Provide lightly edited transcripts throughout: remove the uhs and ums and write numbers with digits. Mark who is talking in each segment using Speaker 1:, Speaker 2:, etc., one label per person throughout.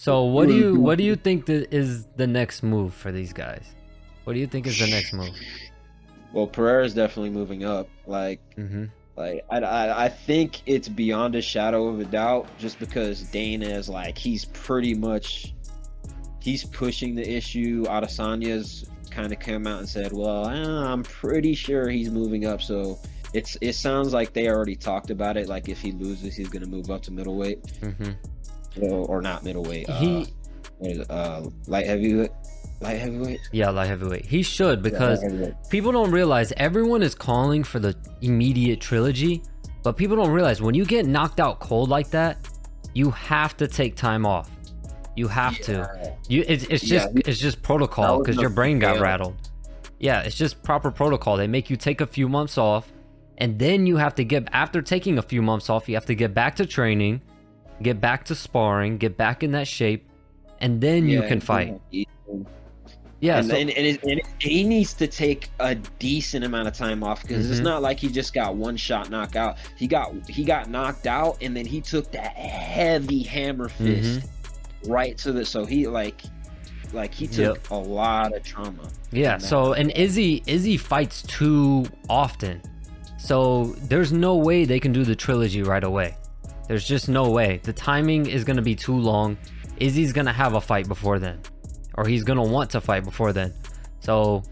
Speaker 1: So what do you think that is the next move for these guys? What do you think is the next move?
Speaker 2: Well, Pereira's definitely moving up.
Speaker 1: Mm-hmm.
Speaker 2: I think it's beyond a shadow of a doubt, just because Dana is like he's pushing the issue. Adesanya's kind of come out and said, "Well, I'm pretty sure he's moving up." So it sounds like they already talked about it. Like if he loses, he's gonna move up to middleweight,
Speaker 1: Mm-hmm.
Speaker 2: or not middleweight.
Speaker 1: He
Speaker 2: What is it? Light heavyweight. Light heavyweight.
Speaker 1: Yeah, light heavyweight. He should,
Speaker 2: Yeah, light
Speaker 1: because
Speaker 2: heavyweight.
Speaker 1: people don't realize everyone is calling for the immediate trilogy, but people don't realize when you get knocked out cold like that, you have to take time off. You have to. It's just protocol,
Speaker 2: That was
Speaker 1: because
Speaker 2: no
Speaker 1: your brain got
Speaker 2: fail.
Speaker 1: rattled. Yeah, it's just proper protocol. They make you take a few months off, and then you have to get, after taking a few months off, you have to get back to training, get back to sparring, get back in that shape, and then you can fight. Yeah,
Speaker 2: And he needs to take a decent amount of time off, because it's
Speaker 1: Mhm.
Speaker 2: not like he just got one shot knockout. He got knocked out, and then he took that heavy hammer fist right to the, so he like he took a lot of trauma.
Speaker 1: Yeah,
Speaker 2: from that.
Speaker 1: so and Izzy fights too often. So there's no way they can do the trilogy right away. There's just no way. The timing is going to be too long. Izzy's going to have a fight before then, or he's going to want to fight before then. So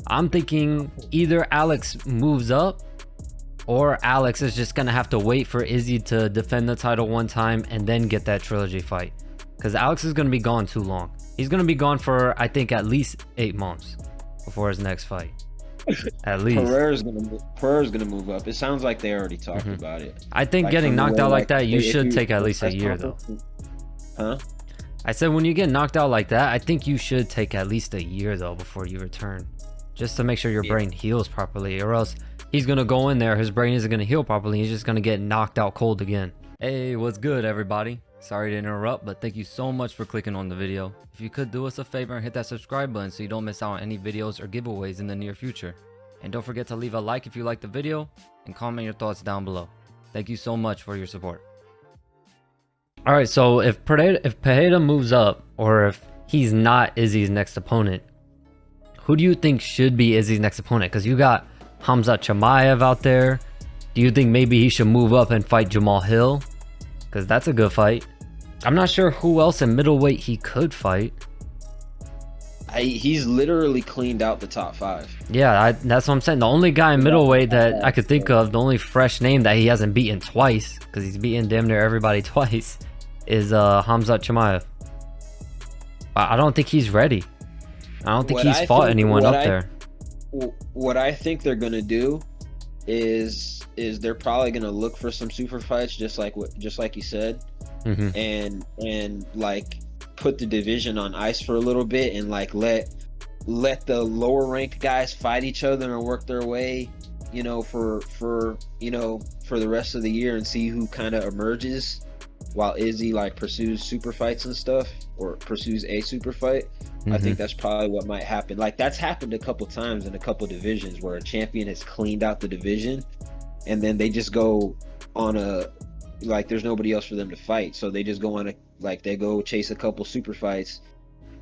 Speaker 1: I'm thinking either Alex moves up, or Alex is just going to have to wait for Izzy to defend the title one time and then get that trilogy fight, because Alex is going to be gone too long. He's going to be gone for, I think, at least 8 months before his next fight. At least.
Speaker 2: Pereira's gonna move up. It sounds like they already talked about it.
Speaker 1: I think
Speaker 2: Like,
Speaker 1: getting
Speaker 2: from the
Speaker 1: knocked
Speaker 2: way,
Speaker 1: out like
Speaker 2: like,
Speaker 1: that, you
Speaker 2: if
Speaker 1: should
Speaker 2: you-
Speaker 1: take at least a
Speaker 2: press
Speaker 1: year, though.
Speaker 2: conference- Huh?
Speaker 1: I said when you get knocked out like that, I think you should take at least a year, though, before you return. Just to make sure your brain heals properly, or else he's going to go in there, his brain isn't going to heal properly, he's just going to get knocked out cold again. Hey, what's good, everybody? Sorry to interrupt, but thank you so much for clicking on the video. If you could do us a favor and hit that subscribe button so you don't miss out on any videos or giveaways in the near future. And don't forget to leave a like if you like the video, and comment your thoughts down below. Thank you so much for your support. Alright, so if Pereira moves up, or if he's not Izzy's next opponent, who do you think should be Izzy's next opponent? Because you got Khamzat Chimaev out there. Do you think maybe he should move up and fight Jamal Hill? Because that's a good fight. I'm not sure who else in middleweight he could fight.
Speaker 2: He's literally cleaned out the top 5.
Speaker 1: Yeah, that's what I'm saying. The only guy in middleweight that I could think of, the only fresh name that he hasn't beaten twice, because he's beaten damn near everybody twice, is Khamzat Chimaev. I don't think he's ready. I don't think he's fought anyone up there.
Speaker 2: What I think they're gonna do is they're probably gonna look for some super fights, just like you said, and like put the division on ice for a little bit, and like let the lower ranked guys fight each other and work their way, for the rest of the year, and see who kind of emerges, while Izzy like pursues super fights and stuff, or pursues a super fight. I think that's probably what might happen. Like, that's happened a couple times in a couple divisions, where a champion has cleaned out the division, and then they just go on there's nobody else for them to fight, so they just go on they go chase a couple super fights,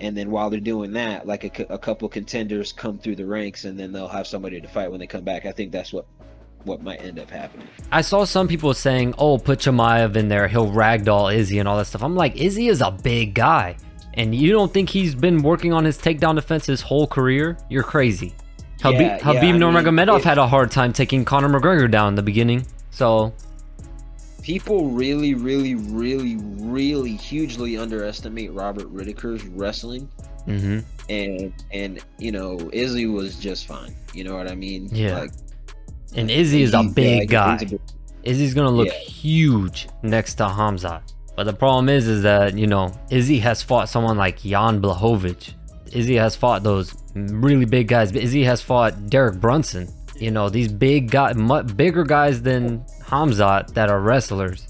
Speaker 2: and then while they're doing that, like a couple contenders come through the ranks, and then they'll have somebody to fight when they come back. I think that's what might end up happening.
Speaker 1: I saw some people saying, oh, put Chimaev in there, he'll ragdoll Izzy and all that stuff. I'm like, Izzy is a big guy, and you don't think he's been working on his takedown defense his whole career? You're crazy. Habib Nurmagomedov had a hard time taking Conor McGregor down in the beginning. So
Speaker 2: people really, really, really, really hugely underestimate Robert Whittaker's wrestling. And Izzy was just fine. You know what I mean?
Speaker 1: Yeah. And Izzy is a big guy. Izzy's gonna look huge next to Khamzat. But the problem is that, Izzy has fought someone like Jan Blachowicz. Izzy has fought those really big guys. But Izzy has fought Derek Brunson. These big guys, much bigger guys than Khamzat that are wrestlers,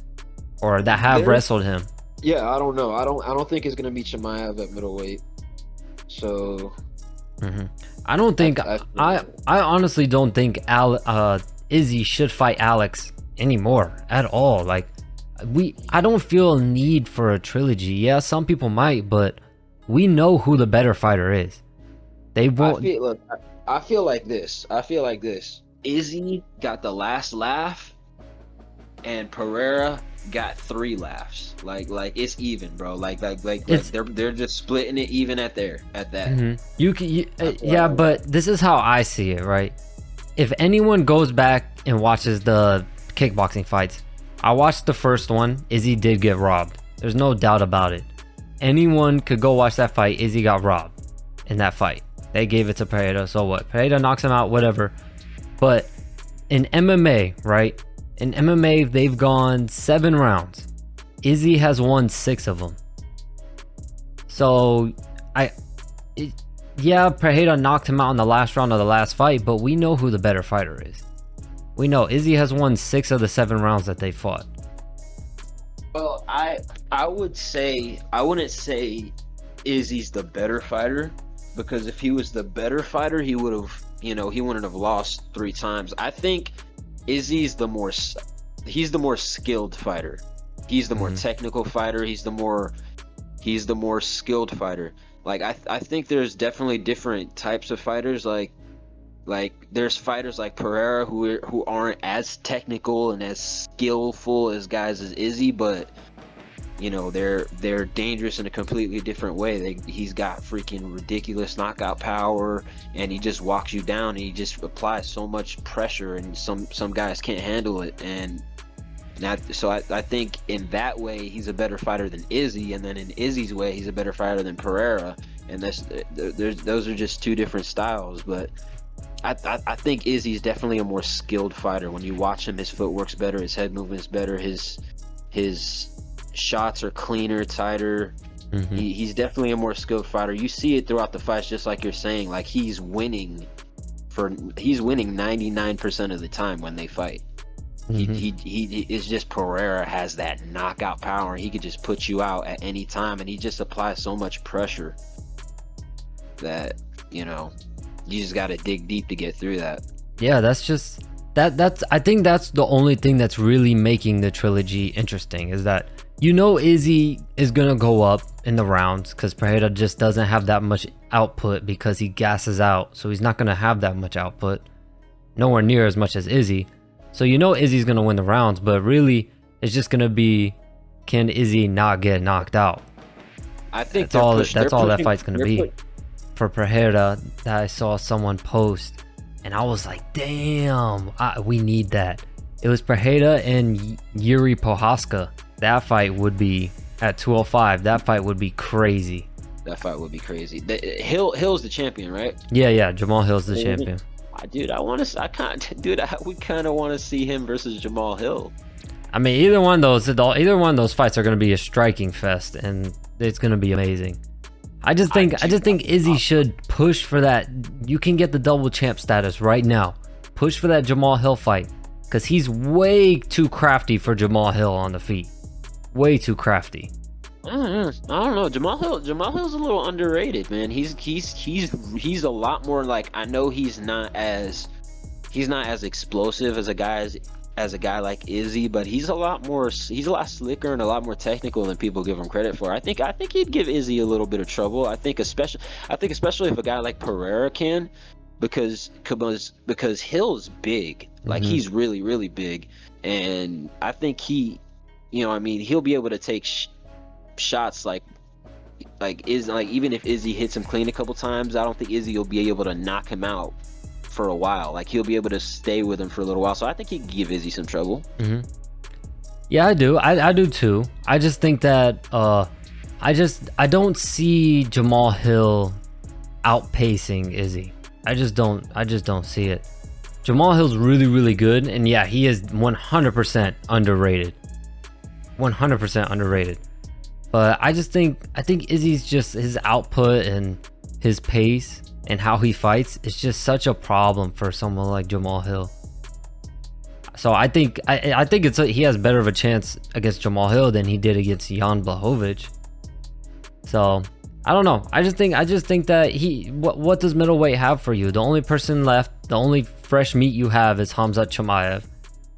Speaker 1: or that have wrestled him.
Speaker 2: Yeah, I don't know. I don't think it's gonna be Chimaev at middleweight. So
Speaker 1: I don't think I honestly don't think Izzy should fight Alex anymore at all. Like, I don't feel a need for a trilogy. Yeah, some people might, but we know who the better fighter is. They won't.
Speaker 2: I feel like this. Izzy got the last laugh, and Pereira got 3 laughs. Like it's even, bro. Like they're just splitting it even at that.
Speaker 1: Yeah, but this is how I see it, right? If anyone goes back and watches the kickboxing fights, I watched the first one. Izzy did get robbed. There's no doubt about it. Anyone could go watch that fight. Izzy got robbed in that fight. They gave it to Pereira. So what? Pereira knocks him out, whatever. But in MMA, right? In MMA, they've gone 7 rounds. Izzy has won 6 of them. So, yeah, Pereira knocked him out in the last round of the last fight, but we know who the better fighter is. We know Izzy has won 6 of the 7 rounds that they fought.
Speaker 2: Well, I wouldn't say Izzy's the better fighter, because if he was the better fighter, he wouldn't have lost 3 times. I think Izzy's the more skilled fighter. He's the more technical fighter. He's the more skilled fighter. Like I think there's definitely different types of fighters. Like there's fighters like Pereira who aren't as technical and as skillful as guys as Izzy, but they're dangerous in a completely different way. He's got freaking ridiculous knockout power, and he just walks you down, and he just applies so much pressure, and some guys can't handle it. And so I think in that way he's a better fighter than Izzy, and then in Izzy's way he's a better fighter than Pereira. And those are just 2 different styles. But I think Izzy's definitely a more skilled fighter. When you watch him, his footwork's better, his head movement's better, his shots are cleaner, tighter. He's definitely a more skilled fighter. You see it throughout the fights, just like you're saying. Like he's winning 99% of the time when they fight. He it's just Pereira has that knockout power. He could just put you out at any time, and he just applies so much pressure that you just got to dig deep to get through that.
Speaker 1: Yeah, that's I think that's the only thing that's really making the trilogy interesting, is that Izzy is gonna go up in the rounds because Pereira just doesn't have that much output because he gasses out, so he's not gonna have that much output, nowhere near as much as Izzy. So Izzy's gonna win the rounds, but really it's just gonna be, can Izzy not get knocked out?
Speaker 2: I think
Speaker 1: that's all that fight's gonna be. For Pereira, that I saw someone post, and I was like, damn, we need that. It was Pereira and Yuri Prochazka. That fight would be at 205. That fight would be crazy. Hill's the champion, right? Yeah. Jamal Hill's the champion.
Speaker 2: Dude, we kind of want to see him versus Jamal Hill.
Speaker 1: I mean, either one of those fights are going to be a striking fest, and it's going to be amazing. I just think Izzy should push for that. You can get the double champ status right now. Push for that Jamal Hill fight, because he's way too crafty for Jamal Hill on the feet. Way too crafty.
Speaker 2: I don't know. Jamal Hill's a little underrated, man. He's a lot more like, I know he's not as explosive as a guy like Izzy, but he's a lot slicker and a lot more technical than people give him credit for. I think he'd give Izzy a little bit of trouble. I think especially if a guy like Pereira can, because Hill's big. Like he's really, really big, and I think he'll be able to take shots like even if Izzy hits him clean a couple times, I don't think Izzy will be able to knock him out for a while. Like he'll be able to stay with him for a little while. So I think he can give Izzy some trouble.
Speaker 1: Yeah, I do. I do too. I just think that I don't see Jamal Hill outpacing Izzy. I just don't see it. Jamal Hill's really, really good, and yeah, he is 100% underrated. 100% underrated. But I think Izzy's just, his output and his pace and how he fights is just such a problem for someone like Jamal Hill. So I think he has better of a chance against Jamal Hill than he did against Jan Blachowicz. So I don't know. I just think that what does middleweight have for you? The only person left, the only fresh meat you have is Khamzat Chimaev.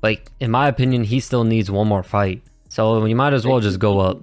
Speaker 1: Like, in my opinion, he still needs one more fight. So you might as well just go up.